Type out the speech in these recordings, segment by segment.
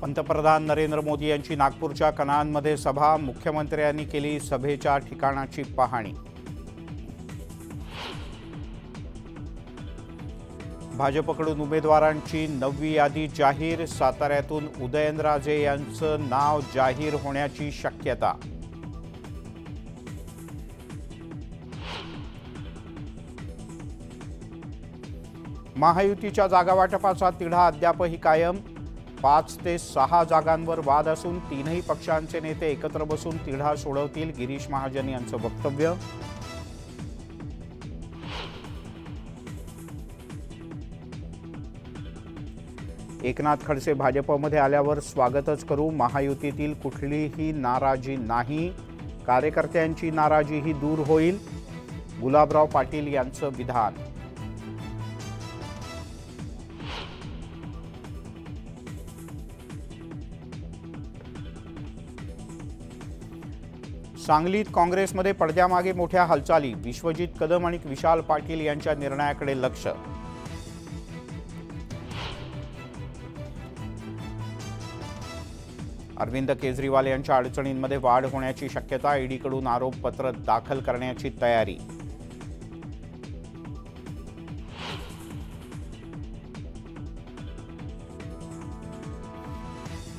पंतप्रधान नरेंद्र मोदी यांची नागपूरच्या कनानमध्ये सभा, मुख्यमंत्र्यांनी केली सभेच्या ठिकाणाची पाहणी। भाजपकडून उमेदवारांची 9वी यादी जाहीर, साताऱ्यातून उदयनराजे यांचं नाव जाहीर होण्याची शक्यता। महायुतीच्या जागावाटपाचा तिढा अद्यापही कायम, 5 ते 6 जागांवर वाद असून तीनही पक्षांचे नेते एकत्र बसून तिढा सोडवतील, गिरीश महाजन यांचं वक्तव्य। एकनाथ खडसे भाजपमध्ये आल्यावर स्वागतच करू, महायुतीतील कुठलीही नाराजी नाही, कार्यकर्त्यांची नाराजीही दूर होईल, गुलाबराव पाटील यांचं विधान। सांगलीत काँग्रेसमध्ये पडद्यामागे मोठ्या हालचाली, विश्वजित कदम आणि विशाल पाटील यांच्या निर्णयाकडे लक्ष। अरविंद केजरीवाल यांच्या अडचणींमध्ये वाढ होण्याची शक्यता, ईडीकडून आरोपपत्र दाखल करण्याची तयारी।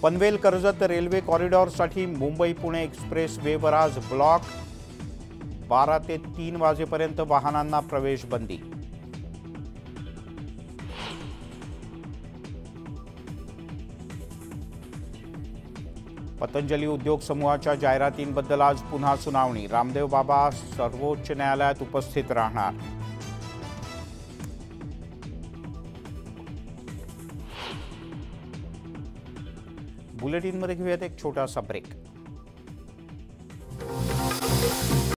पनवेल कर्जत रेल्वे कॉरिडॉरसाठी मुंबई पुणे एक्सप्रेस वेवर आज ब्लॉक, 12 ते 3 वाजेपर्यंत वाहनांना प्रवेश बंदी। पतंजली उद्योग समूहाच्या जाहिरातींबद्दल आज पुन्हा सुनावणी, रामदेव बाबा सर्वोच्च न्यायालयात उपस्थित राहणार। बुलेटिनमध्ये घेऊयात एक छोटासा ब्रेक।